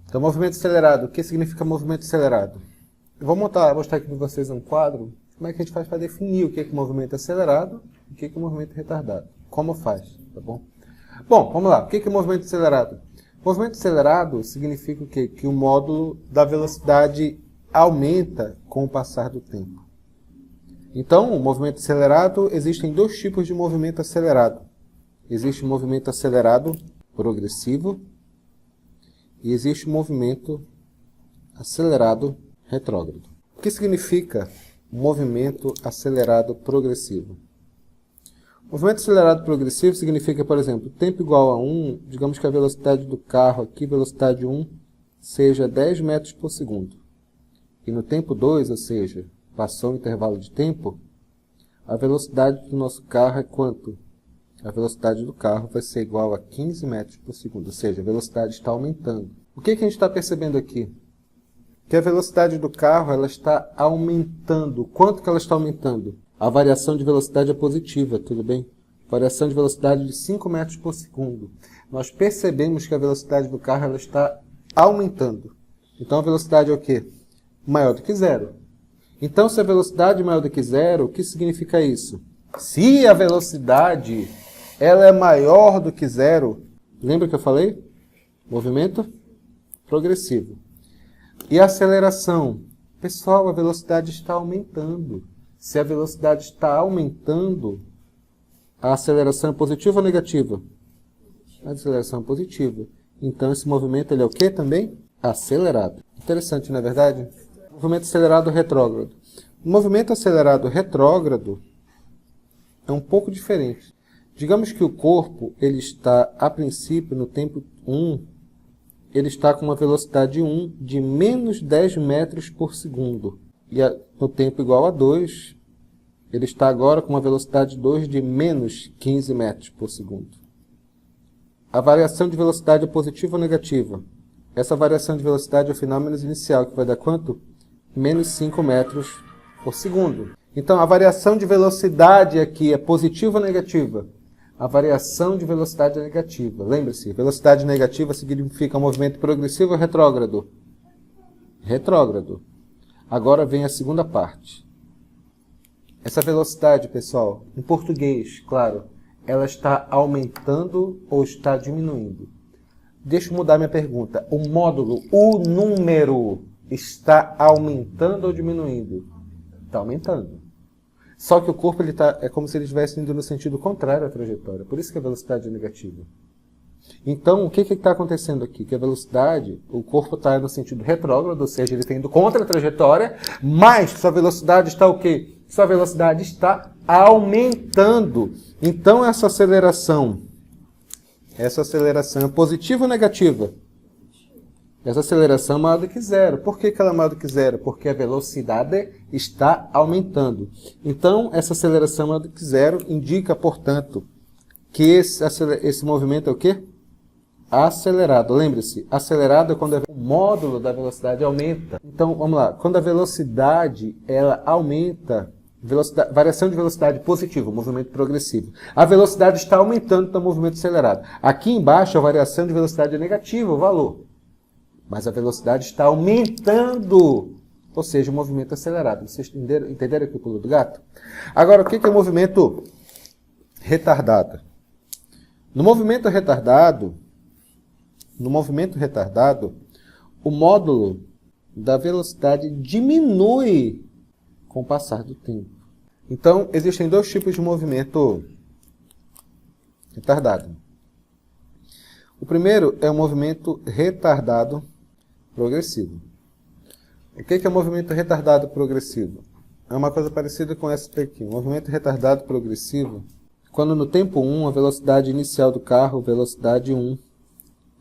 Então, movimento acelerado. O que significa movimento acelerado? Eu vou mostrar aqui para vocês um quadro. Como é que a gente faz para definir o que é movimento acelerado e o que é movimento retardado? Como faz, tá bom? Bom, vamos lá. O que é movimento acelerado? Movimento acelerado significa o quê? Que o módulo da velocidade aumenta com o passar do tempo. Então, o movimento acelerado, existem dois tipos de movimento acelerado. Existe o movimento acelerado progressivo e existe o movimento acelerado retrógrado. O que significa movimento acelerado progressivo? Movimento acelerado progressivo significa, por exemplo, tempo igual a 1, digamos que a velocidade do carro aqui, velocidade 1, seja 10 metros por segundo. E no tempo 2, ou seja, passou o intervalo de tempo, a velocidade do nosso carro é quanto? A velocidade do carro vai ser igual a 15 metros por segundo, ou seja, a velocidade está aumentando. O que a gente está percebendo aqui? Que a velocidade do carro ela está aumentando. Quanto que ela está aumentando? A variação de velocidade é positiva, tudo bem? Variação de velocidade de 5 metros por segundo. Nós percebemos que a velocidade do carro ela está aumentando. Então a velocidade é o quê? Maior do que zero. Então se a velocidade é maior do que zero, o que significa isso? Se a velocidade ela é maior do que zero, lembra que eu falei? Movimento progressivo. E a aceleração? Pessoal, a velocidade está aumentando. Se a velocidade está aumentando, a aceleração é positiva ou negativa? A aceleração é positiva. Então esse movimento ele é o quê também? Acelerado. Interessante, não é verdade? Movimento acelerado retrógrado. O movimento acelerado retrógrado é um pouco diferente. Digamos que o corpo ele está, a princípio, no tempo 1, ele está com uma velocidade 1 de menos 10 metros por segundo. E no tempo igual a 2, ele está agora com uma velocidade 2 de menos 15 metros por segundo. A variação de velocidade é positiva ou negativa? Essa variação de velocidade é o fenômeno inicial, que vai dar quanto? Menos 5 metros por segundo. Então, a variação de velocidade aqui é positiva ou negativa? A variação de velocidade é negativa. Lembre-se, velocidade negativa significa um movimento progressivo ou retrógrado? Retrógrado. Agora vem a segunda parte. Essa velocidade, pessoal, em português, claro, ela está aumentando ou está diminuindo? Deixa eu mudar minha pergunta. O módulo, o número, está aumentando ou diminuindo? Está aumentando. Só que o corpo ele é como se ele estivesse indo no sentido contrário à trajetória. Por isso que a velocidade é negativa. Então, o que está acontecendo aqui? Que a velocidade, o corpo está no sentido retrógrado, ou seja, ele está indo contra a trajetória, mas sua velocidade está o quê? Sua velocidade está aumentando. Então, essa aceleração é positiva ou negativa? Essa aceleração é maior do que zero. Por que ela é maior do que zero? Porque a velocidade está aumentando. Então, essa aceleração maior do que zero indica, portanto, que esse movimento é o quê? Acelerado. Lembre-se, acelerado é quando o módulo da velocidade aumenta. Então, vamos lá. Quando a velocidade ela aumenta, variação de velocidade positiva, movimento progressivo. A velocidade está aumentando no movimento acelerado. Aqui embaixo, a variação de velocidade é negativa, o valor. Mas a velocidade está aumentando, ou seja, o movimento acelerado. Vocês entenderam aqui o pulo do gato? Agora, o que é o movimento retardado? No movimento retardado, o módulo da velocidade diminui com o passar do tempo. Então, existem dois tipos de movimento retardado. O primeiro é o movimento retardado progressivo. O que é o movimento retardado progressivo? É uma coisa parecida com essa aqui. O movimento retardado progressivo, quando no tempo 1 a velocidade inicial do carro, velocidade 1,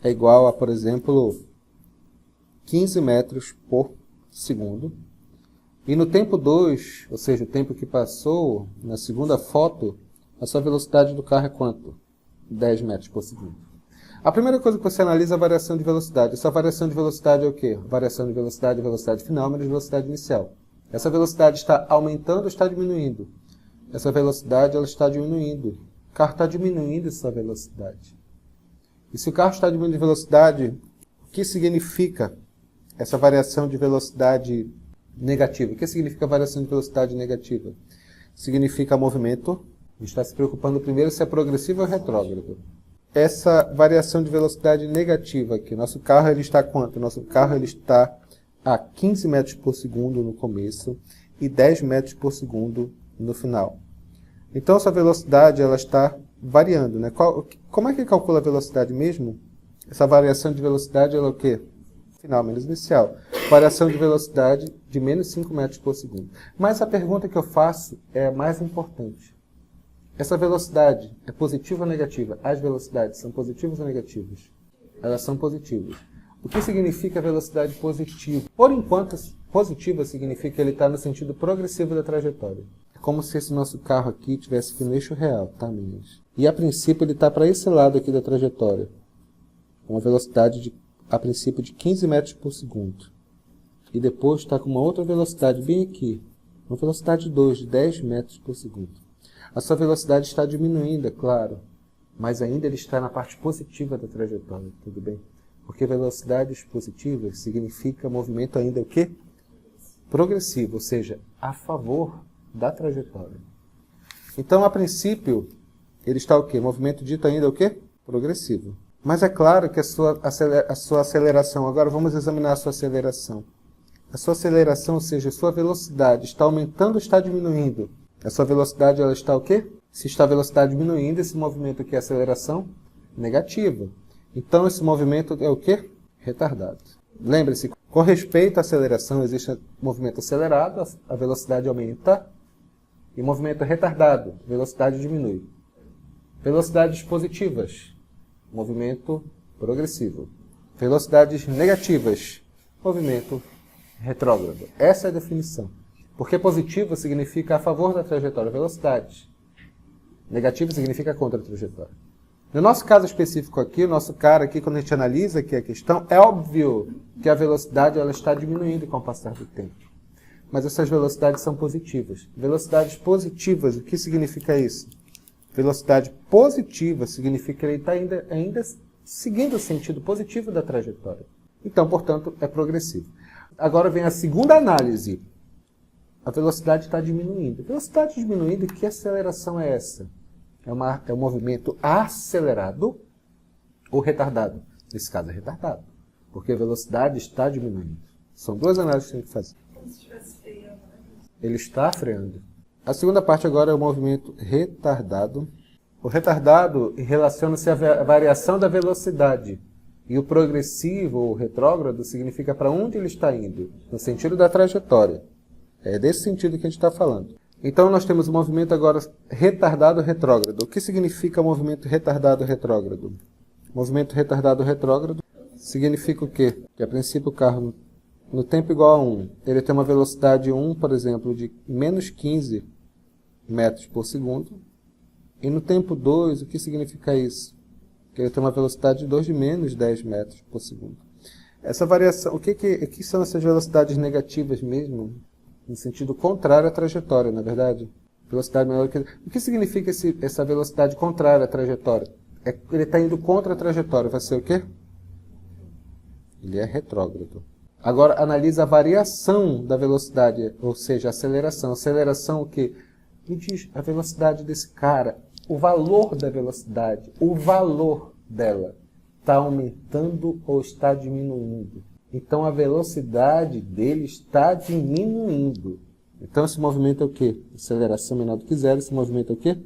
é igual a, por exemplo, 15 metros por segundo. E no tempo 2, ou seja, o tempo que passou, na segunda foto, a sua velocidade do carro é quanto? 10 metros por segundo. A primeira coisa que você analisa é a variação de velocidade. Essa variação de velocidade é o quê? Variação de velocidade final menos velocidade inicial. Essa velocidade está aumentando ou está diminuindo? Essa velocidade ela está diminuindo. O carro está diminuindo essa velocidade. E se o carro está diminuindo de velocidade, que significa essa variação de velocidade negativa? O que significa variação de velocidade negativa? Significa movimento. A gente está se preocupando primeiro se é progressivo ou retrógrado. Essa variação de velocidade negativa aqui, nosso carro ele está a quanto? Nosso carro ele está a 15 metros por segundo no começo e 10 metros por segundo no final. Então, essa velocidade ela está variando, né? Como é que calcula a velocidade mesmo? Essa variação de velocidade ela é o quê? Final menos inicial. Variação de velocidade de menos 5 metros por segundo. Mas a pergunta que eu faço é a mais importante. Essa velocidade é positiva ou negativa? As velocidades são positivas ou negativas? Elas são positivas. O que significa velocidade positiva? Por enquanto, positiva significa que ele está no sentido progressivo da trajetória. É como se esse nosso carro aqui tivesse aqui no eixo real, tá, meninas? E a princípio ele está para esse lado aqui da trajetória. Com uma velocidade, a princípio, de 15 metros por segundo. E depois está com uma outra velocidade bem aqui. Uma velocidade 2, de 10 metros por segundo. A sua velocidade está diminuindo, é claro, mas ainda ele está na parte positiva da trajetória, tudo bem? Porque velocidades positivas significa movimento ainda o quê? Progressivo, ou seja, a favor da trajetória. Então, a princípio, ele está o quê? Movimento dito ainda o quê? Progressivo. Mas é claro que a sua aceleração, agora vamos examinar a sua aceleração. A sua aceleração, ou seja, a sua velocidade está aumentando ou está diminuindo? A sua velocidade ela está o quê? Se está a velocidade diminuindo, esse movimento aqui é aceleração negativa. Então, esse movimento é o quê? Retardado. Lembre-se, com respeito à aceleração, existe movimento acelerado, a velocidade aumenta, e movimento retardado, a velocidade diminui. Velocidades positivas, movimento progressivo. Velocidades negativas, movimento retrógrado. Essa é a definição. Porque positivo significa a favor da trajetória, velocidade. Negativo significa contra a trajetória. No nosso caso específico aqui, o nosso cara aqui, quando a gente analisa aqui a questão, é óbvio que a velocidade ela está diminuindo com o passar do tempo. Mas essas velocidades são positivas. Velocidades positivas, o que significa isso? Velocidade positiva significa que ele está ainda seguindo o sentido positivo da trajetória. Então, portanto, é progressivo. Agora vem a segunda análise. A velocidade está diminuindo. Velocidade diminuindo, que aceleração é essa? É um movimento acelerado ou retardado? Nesse caso é retardado, porque a velocidade está diminuindo. São duas análises que tem que fazer. Como se estivesse freando, né? Ele está freando. A segunda parte agora é o movimento retardado. O retardado relaciona-se à variação da velocidade. E o progressivo ou retrógrado significa para onde ele está indo, no sentido da trajetória. É desse sentido que a gente está falando. Então, nós temos o movimento agora retardado retrógrado. O que significa o movimento retardado retrógrado? Movimento retardado retrógrado significa o quê? Que, a princípio, o carro, no tempo igual a 1, ele tem uma velocidade 1, por exemplo, de menos 15 metros por segundo. E no tempo 2, o que significa isso? Que ele tem uma velocidade de 2 de menos 10 metros por segundo. Essa variação, o que são essas velocidades negativas mesmo? No sentido contrário à trajetória, na verdade. Velocidade menor que... O que significa essa velocidade contrária à trajetória? Ele está indo contra a trajetória. Vai ser o quê? Ele é retrógrado. Agora, analisa a variação da velocidade, ou seja, a aceleração. Aceleração o quê? Me diz a velocidade desse cara, o valor da velocidade, o valor dela está aumentando ou está diminuindo? Então, a velocidade dele está diminuindo. Então, esse movimento é o quê? Aceleração menor do que zero. Esse movimento é o quê?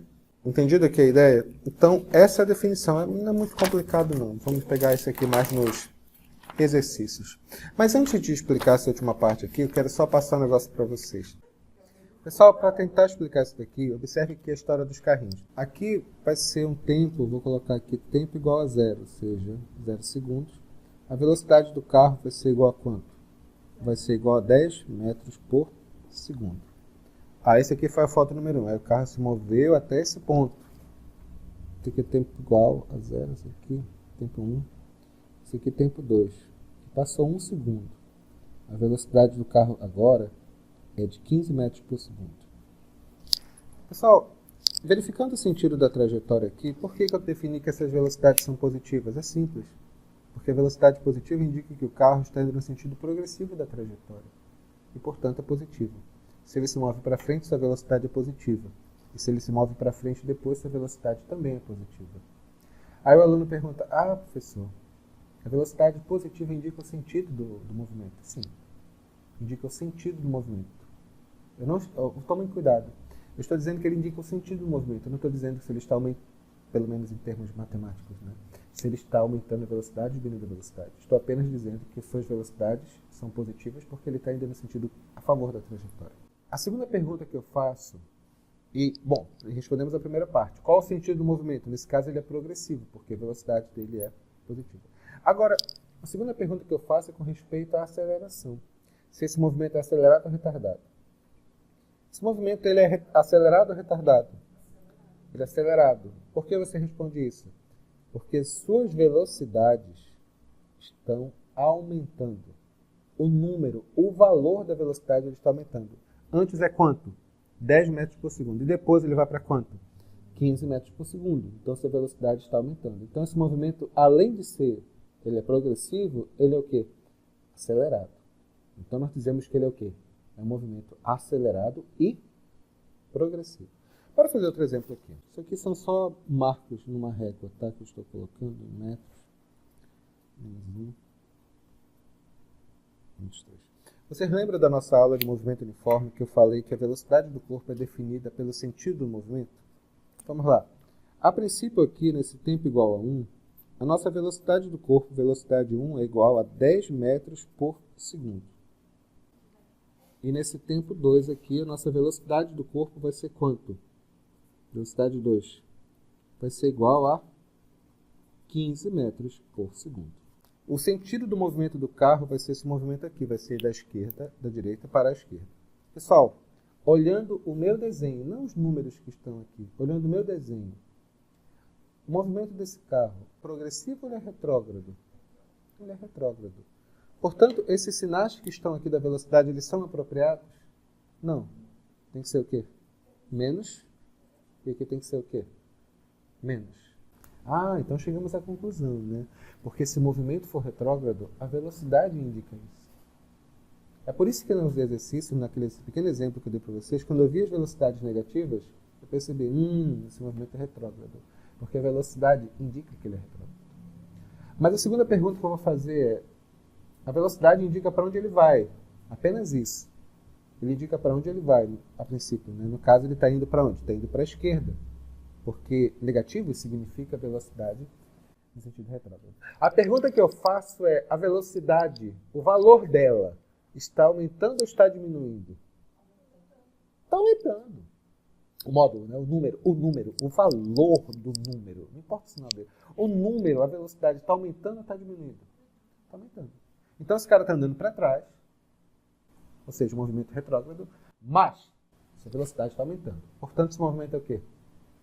Entendido aqui a ideia? Então, essa é a definição. Não é muito complicado, não. Vamos pegar isso aqui mais nos exercícios. Mas antes de explicar essa última parte aqui, eu quero só passar um negócio para vocês. Pessoal, para tentar explicar isso daqui, observe aqui a história dos carrinhos. Aqui vai ser um tempo, vou colocar aqui tempo igual a zero, ou seja, 0 segundos. A velocidade do carro vai ser igual a quanto? Vai ser igual a 10 metros por segundo. Esse aqui foi a foto número 1. Aí o carro se moveu até esse ponto. Esse aqui é tempo igual a 0. Esse aqui, tempo 1. Esse aqui, tempo 2. Passou 1 segundo. A velocidade do carro agora é de 15 metros por segundo. Pessoal, verificando o sentido da trajetória aqui, por que eu defini que essas velocidades são positivas? É simples. Porque Porque a velocidade positiva indica que o carro está indo no sentido progressivo da trajetória. E, portanto, é positivo. Se ele se move para frente, sua velocidade é positiva. E se ele se move para frente depois, sua velocidade também é positiva. Aí o aluno pergunta, professor, a velocidade positiva indica o sentido do movimento? Sim, indica o sentido do movimento. Tomem cuidado. Eu estou dizendo que ele indica o sentido do movimento. Eu não estou dizendo se ele está aumentando, pelo menos em termos matemáticos, né? Se ele está aumentando a velocidade ou diminuindo a velocidade. Estou apenas dizendo que suas velocidades são positivas porque ele está indo no sentido a favor da trajetória. A segunda pergunta que eu faço, respondemos a primeira parte. Qual o sentido do movimento? Nesse caso ele é progressivo, porque a velocidade dele é positiva. Agora, a segunda pergunta que eu faço é com respeito à aceleração. Se esse movimento é acelerado ou retardado. Esse movimento ele é acelerado ou retardado? Ele é acelerado. Por que você responde isso? Porque suas velocidades estão aumentando. O valor da velocidade ele está aumentando. Antes é quanto? 10 metros por segundo. E depois ele vai para quanto? 15 metros por segundo. Então sua velocidade está aumentando. Então esse movimento, além de ser ele é progressivo, ele é o quê? Acelerado. Então nós dizemos que ele é o quê? É um movimento acelerado e progressivo. Para fazer outro exemplo aqui. Isso aqui são só marcos numa régua, tá? Que eu estou colocando em metros. Menos 1. Menos 3. Vocês lembram da nossa aula de movimento uniforme que eu falei que a velocidade do corpo é definida pelo sentido do movimento? Vamos lá. A princípio aqui, nesse tempo igual a 1, a nossa velocidade do corpo, velocidade 1, é igual a 10 metros por segundo. E nesse tempo 2 aqui, a nossa velocidade do corpo vai ser quanto? Velocidade 2 vai ser igual a 15 metros por segundo. O sentido do movimento do carro vai ser esse movimento aqui, vai ser da direita para a esquerda. Pessoal, olhando o meu desenho, não os números que estão aqui, olhando o meu desenho, o movimento desse carro, progressivo ou ele é retrógrado? Ele é retrógrado. Portanto, esses sinais que estão aqui da velocidade, eles são apropriados? Não. Tem que ser o quê? Menos. E aqui tem que ser o quê? Menos. Então chegamos à conclusão, né? Porque se o movimento for retrógrado, a velocidade indica isso. É por isso que nos exercícios, naquele pequeno exemplo que eu dei para vocês, quando eu vi as velocidades negativas, eu percebi, esse movimento é retrógrado. Porque a velocidade indica que ele é retrógrado. Mas a segunda pergunta que eu vou fazer é, a velocidade indica para onde ele vai. Apenas isso. Ele indica para onde ele vai, a princípio. Né? No caso, ele está indo para onde? Está indo para a esquerda. Porque negativo significa velocidade no sentido retrógrado. A pergunta que eu faço é, a velocidade, o valor dela, está aumentando ou está diminuindo? Está aumentando. O módulo, né? o valor do número, não importa o sinal dele. O número, a velocidade, está aumentando ou está diminuindo? Está aumentando. Então esse cara está andando para trás, ou seja, o movimento retrógrado, mas essa velocidade está aumentando. Portanto, esse movimento é o quê?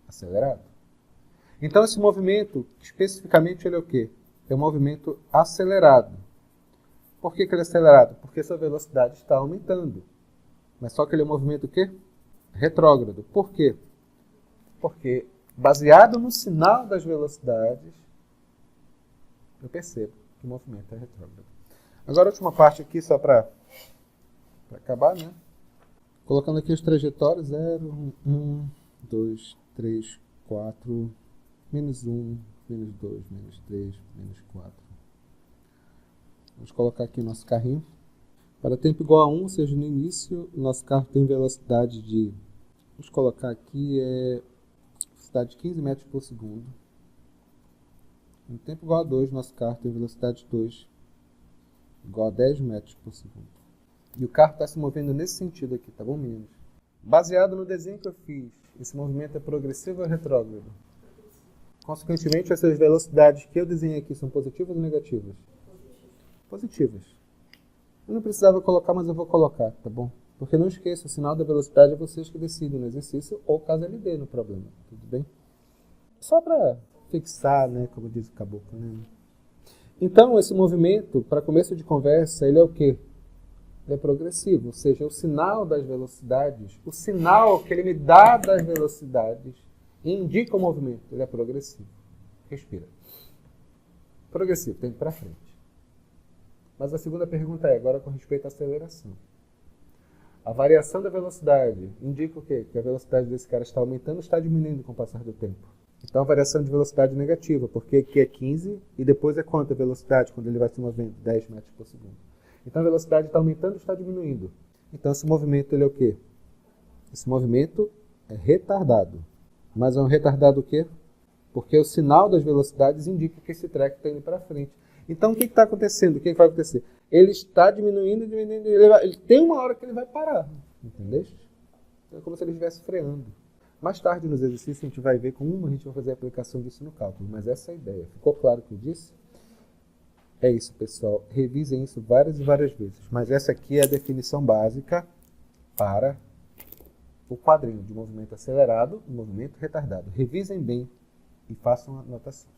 Acelerado. Então esse movimento, especificamente, ele é o quê? É um movimento acelerado. Por que ele é acelerado? Porque essa velocidade está aumentando. Mas só que ele é um movimento o quê? Retrógrado. Por quê? Porque, baseado no sinal das velocidades, eu percebo que o movimento é retrógrado. Agora a última parte aqui, só para acabar, né? Colocando aqui as trajetórias, 0, 1, 2, 3, 4, menos 1, menos 2, menos 3, menos 4. Vamos colocar aqui o nosso carrinho. Para tempo igual a 1, ou seja, no início, o nosso carro tem velocidade de... Vamos colocar aqui, velocidade de 15 metros por segundo. No tempo igual a 2, nosso carro tem velocidade de 2, igual a 10 metros por segundo. E o carro está se movendo nesse sentido aqui, tá bom, meninos? Baseado no desenho que eu fiz, esse movimento é progressivo ou retrógrado? Consequentemente, essas velocidades que eu desenhei aqui são positivas ou negativas? Positivas. Eu não precisava colocar, mas eu vou colocar, tá bom? Porque não esqueça, o sinal da velocidade é vocês que decidem no exercício ou caso ele dê no problema, tudo bem? Só para fixar, né, como diz o caboclo, né? Então, esse movimento, para começo de conversa, ele é o quê? Ele é progressivo, ou seja, o sinal das velocidades, o sinal que ele me dá das velocidades indica o movimento, ele é progressivo. Respira. Progressivo, tem para frente. Mas a segunda pergunta é, agora com respeito à aceleração. A variação da velocidade indica o quê? Que a velocidade desse cara está aumentando ou está diminuindo com o passar do tempo? Então a variação de velocidade negativa, porque aqui é 15 e depois é quanto a velocidade quando ele vai se movendo? 10 metros por segundo. Então a velocidade está aumentando ou está diminuindo? Então esse movimento ele é o quê? Esse movimento é retardado. Mas é um retardado o quê? Porque o sinal das velocidades indica que esse treco está indo para frente. Então o que está acontecendo? O que vai acontecer? Ele está diminuindo, ele tem uma hora que ele vai parar. Entendeu? É como se ele estivesse freando. Mais tarde nos exercícios a gente vai ver como a gente vai fazer a aplicação disso no cálculo. Mas essa é a ideia. Ficou claro o que eu disse? É isso, pessoal. Revisem isso várias e várias vezes. Mas essa aqui é a definição básica para o quadrinho de movimento acelerado e movimento retardado. Revisem bem e façam anotações.